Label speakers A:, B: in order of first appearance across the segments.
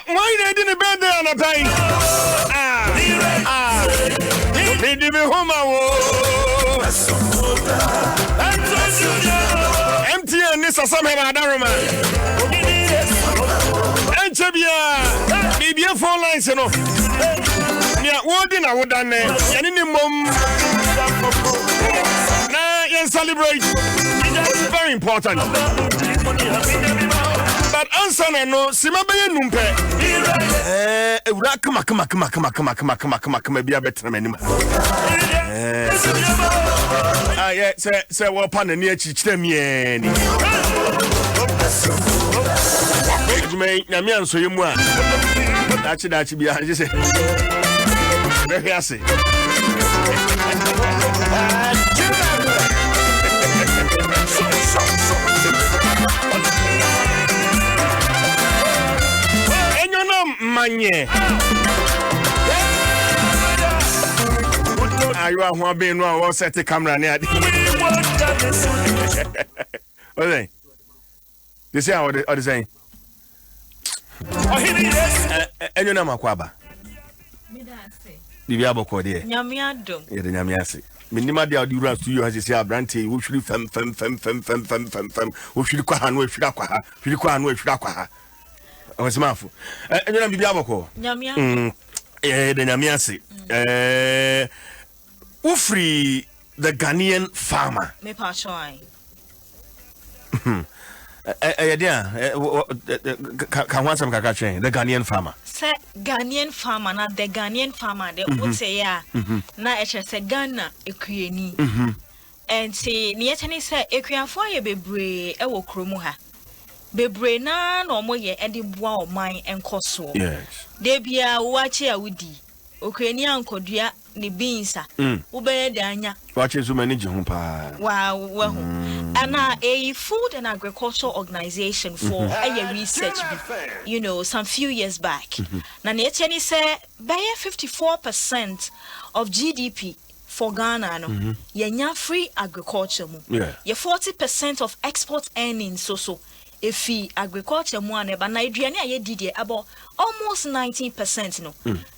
A: Why they didn't bend there on a pain? They did me home. Empty and this or something I don't remember. And Chabia, maybe a 4 lines, you know. Yeah, what I would done there. And in the mom, now you celebrate. It's very important. But answer no, Simabe Numpe. Come be a better man. Yeah, say, well, upon the near Chichemian. You may, Namian, so you want. That's it, that's behind you. Very assy. And you know, Manye. Are you are being one set the camera near? Okay. This is how they saying. And you know, Makwaba. Bibi aboko de nyame adom ye de nyame ase minima de odi run to you as say abrante wo hwiri fem wo hwiri kwa ha no hwiri akwa ha hwiri kwa no hwiri akwa ha osemafo enyo na bibi aboko nyame adom ye de nyame ase wo free the Ghanaian farmer me pa shoy can want some kakache the Ghanaian farmer. Say Ghanaian farmer na the Ghanaian farmer de would say ya na say Ghana ekueni. And say nietani say ekuafo ye bebre e wo kromu ha. Bebre na no mo ye e de boa o man enkoso. Yes. De bia wo ache awudi. Okueni ankodua ni binsa. Wo be de anya. Wache so many je ho pa. Wow. And a food and agricultural organization for a research, some few years back. Now, Netani say, by 54% of GDP for Ghana, yenya free agriculture. Yeah, 40% of export earnings so. If agriculture but Nigeria ye did about almost 19%.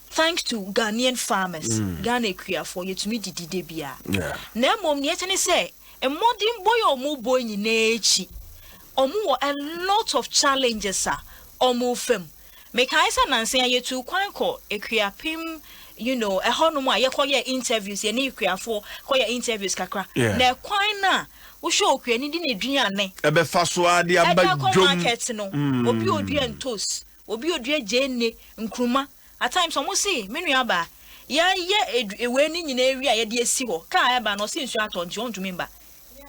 A: Thanks to Ghanaian farmers, Ghana Kriya for you to meet the Debia. Now, mom, Netani say. A modern boy or more boy in nature, or more a lot of challenges, or more film. Make I say you to quanko a creapim, a honoma, you call your interviews, and you create for your interviews, Kakra. Now, quina, we show creating a dream. A befaswa, the markets, no, or be and toast, or be a dear Jane and Kruma. At times, almost say, Miniaba. A winning in area, a dear Siwo, Kayaba, no since you are on John to remember.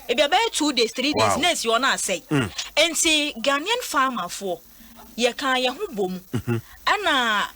A: It be about 2 days, 3 days, next you are not say. And say Ghanaian farmer for ye can ya hubum. And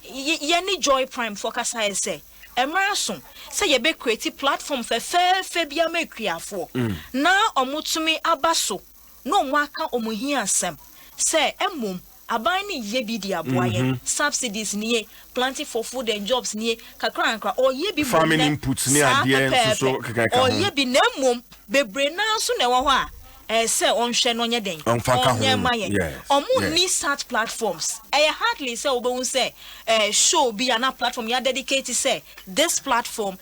A: ye joy prime focus I say. Emerson say ye be creative platform for fair Fabia make for. Now omutumi abaso no waka omuhi asem. Say emum abani ye bi dia boye subsidies near planting for food and jobs near kakra or ye be farming inputs near the so or ye be nemum bebre na so na wo ho a say on hwe no nye den on omu ni such platforms hardly say obo say show be an platform ya dedicated say this platform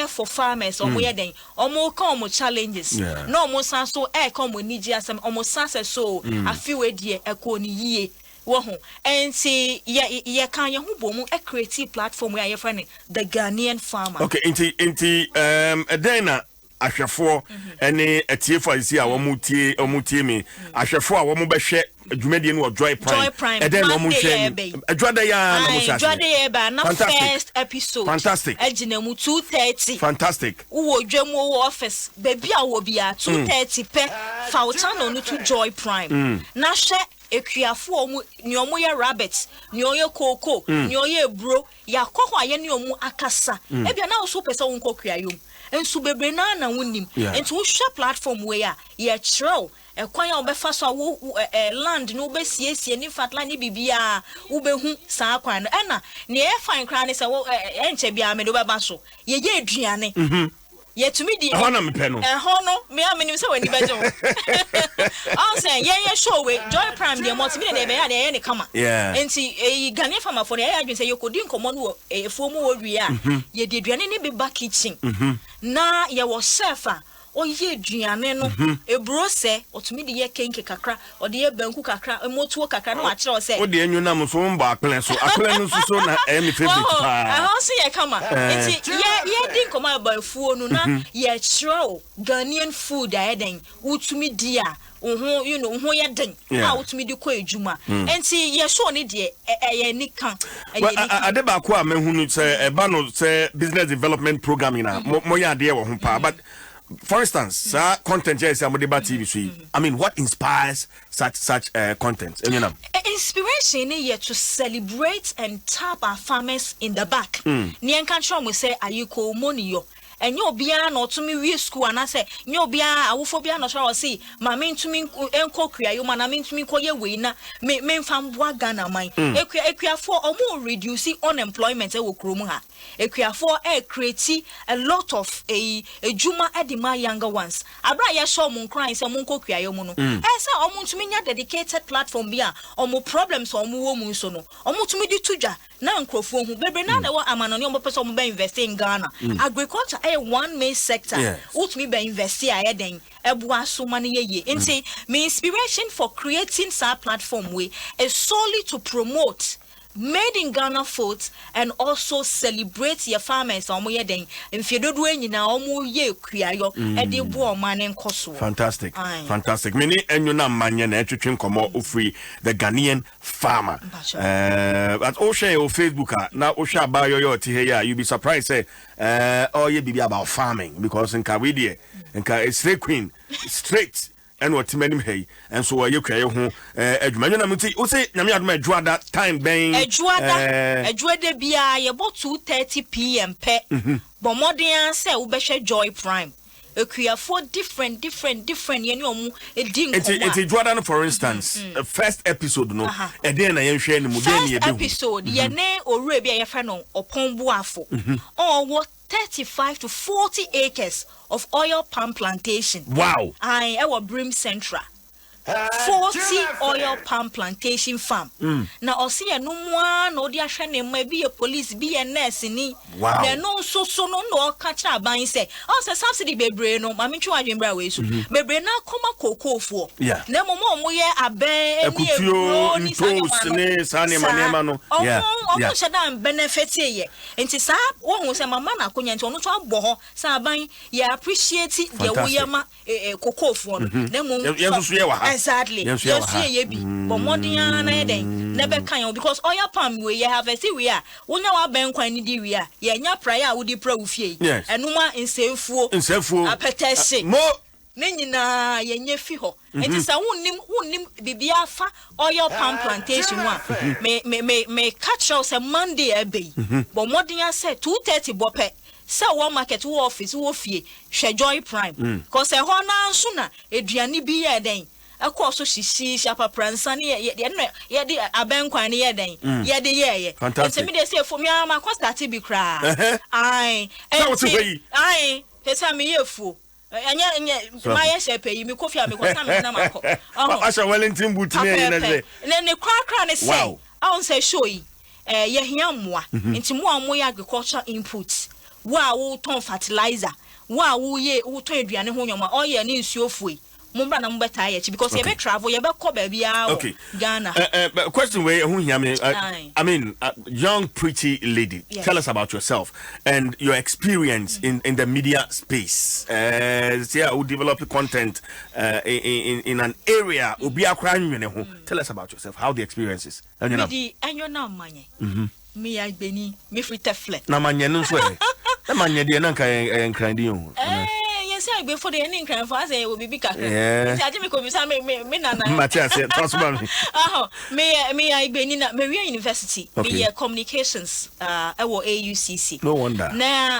A: for farmers or where then omo come challenges no omo san so come ni ji asem omo san so a few e die ekọ ni yie wo and see ye kan ye ho bomu a creative platform where you find the Ghanaian farmer. Okay, inti then ahwefo ene atiefo isi a omutie me ahwefo a wo mo behwe adwumade no joy prime then no mo hwe adwada ya na mo sha adwada ya ba na first episode fantastic agina mu 2:30 fantastic wo dwam wo office baby a wo bia 2:30 pe fautano no to joy prime na hwe ekuafo omu ni omu ye rabbits ni oye koko ni oye bro ya kokho aye ni omu akasa e bia na wo so pese wo nkokua yom ensu bebre na wonim enti wo hwe platform we a ye chrew e kwan ya obefa so wo land no obesiesie ni fatla ni bibia wo behu saa kwan na e na ne e fine kran ne se wo enche bia me do beba so ye aduane Yet to me, the
B: Honor Penno.
A: Hono, me, I mean, so any better. I'll say, yeah, show it. Joy Prime, the multimedia, they had any come.
B: Yeah.
A: And see, a Ghanaian Farmer for the air, say you couldn't come on a former area. You did any be back kitchen. Now, you was surfer. O ye duane no ebro se otumi de ye kenke kakra o de ye banku kakra emotuo kakra no akere o se
B: o de enwunam so mba aklen so na me favorite pa
A: I see ye kama enti ye din koma ba fuo no na ye kire Ghanaian food aden utumi dia you know ho ye den a utumi di ko ejuma enti ye so ne de ye ni kan
B: ade ba ko a mehunu se eba no se business development program na mo ya de wo ho pa but for instance, content here is TV. I mean, what inspires such content?
A: Inspiration is to celebrate and tap our farmers in the back. Nien kanchom we say ayuko money yo. And you be no to me we school and I say you be awufobia no sure say ma me ntumi enko kria you man me ntumi koye we na me fam boa Ghana man ekua for omo reduce unemployment e wo krom ha ekua for create a lot of a juma edima younger ones abra ye show mun kran say mun kokua yo mu no e say omo ntumi nya dedicated platform bia omo problems omo wo mu so no omo ntumi di tudwa na nkrofo hu bebre na na wa amanoni omo pese omo be invest in Ghana agriculture one main sector ultimately be invest here then ebuaso mane ye nti my inspiration for creating such platform way is solely to promote made in Ghana foods and also celebrate your farmers omo ye den mfiedodo anyina omo ye kuayo e de bo mane nkoso.
B: Fantastic. Fantastic. Many enuna manye na etwetwe nkomo ofri the Ghanaian farmer. At o share your Facebook na o share about your ti here you be surprised say all ye be about farming because in Kawidie in straight queen straight and what many hey and so you kry ho adwuma na muti o say nyame adoma adwada time ben adwada
A: bia ye bo 2:30 p.m. pe but modern say we be Joy Prime ekua for different ye ni omu edin ko
B: it's adwada for instance first episode no e den na ye hwe ni mu den ye be
A: episode ye ne owura bia ye fa no opon boafo what 35 to 40 acres of oil palm plantation.
B: Wow.
A: I Brim Central. 40 oil palm plantation farm. Now, I see a no one or the Ashane may be a police, be a nurse in
B: wow.
A: There no no catch up by say, oh, the subsidy be brain, no, mammy, you are in Braways. Baby, now come a cocoa for.
B: Yeah.
A: No more, we are a bear,
B: a
A: yeah. Shadam benefits here. And to say, one was a mamma, couldn't to boho, Sabine, you appreciate it, the Oyama cocoa for them. Exactly. Just here be. But modern never can because oil palm we have a see we are. When our bank when we are, yeah, prior would be pro fee.
B: Yes.
A: And no one in self-full. A petition.
B: More.
A: Nina ye fiho. And it's a unim bibiafa oil palm plantation one. May catch us a Monday a bay. But modern said 2:30 bope. So one market office wo fie Joy Prime. Cause a hona sooner eduani bi ye den. Akoso shishi shapa pransa ni ye de abankwan ni ye den ye de ye
B: fantastic
A: me dey say for me am akọ start bi kra ai pesa me ye fu anya my shepe yi me kofi am ko sam na makọ
B: asha Wellington boot ni ye na say
A: ne kra ne say I won say show yi ye hia moa nti mo ye agriculture inputs wo ton fertilizer wo ye wo ton aduane ho nyoma o ye ne nsuo fuoi Mumbra na mbeta ye because you be travel you be ko ba bia Ghana.
B: Question where I mean young pretty lady, yes. Tell us about yourself and your experience in the media space. Who develop content in an area obi akra nwene ho. Tell us about yourself, how the experience is.
A: And you know manye. Me I beni me free tefle.
B: Na manye no so e. Na manye de na kan krandi ho.
A: Say before the ending crime for say will be big.
B: Yeah.
A: Me nana.
B: Matthias, trust me.
A: Me I be in Maria University. Be communications AUCC.
B: No wonder.
A: Na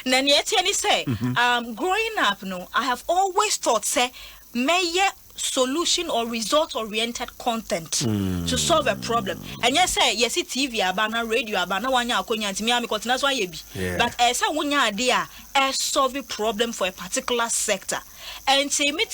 A: yet any say growing up no I have always thought say may solution or result oriented content to solve a problem. And yes say yes TV abana radio abana wanya akonya ntimi am because that's why you be. But esa wonya ade a a solve problem for a particular sector. And say me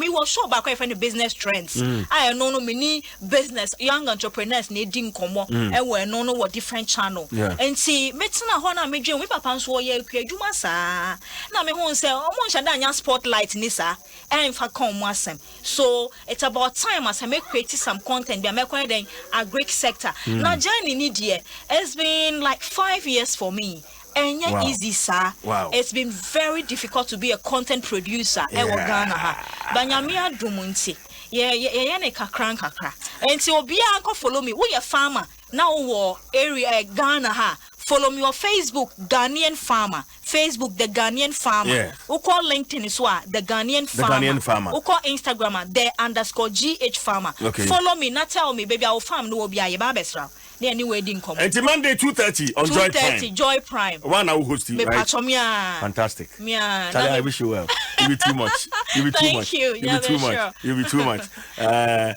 A: was sure about the business trends. I know many business young entrepreneurs needing komo and we know what different channel. And see me hona me dream we papa so ye kwadwuma sa. Na me hon say omo nshada spotlight ni sa. And fa come wasem. So it's about time as I make create some content be make then a great sector. Now journey need here. It's been like 5 years for me. And yeah, easy, sir.
B: Wow.
A: It's been very difficult to be a content producer. Ghana. But Yamia Dumunti. Yeah, ne kakran kakra. And so be uncle follow me. We a farmer. Now war area Ghana ha. Follow me on Facebook, Ghanaian Farmer. Facebook, the Ghanaian Farmer.
B: Yeah.
A: Who call LinkedIn is what? The Ghanaian Farmer.
B: The Ghanaian Farmer.
A: Who call Instagram, the _GH Farmer.
B: Okay.
A: Follow me, not tell me, baby, our farm no be a babesra. Any wedding come.
B: And Monday 2:30 on Joy Prime.
A: 2:30 Joy Prime.
B: 1 hour hosting, right? Fantastic.
A: Charlie,
B: I wish you well. You be too much. You be too much.
A: Thank you.
B: You be too much. You be too much. I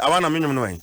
B: wanna minimum.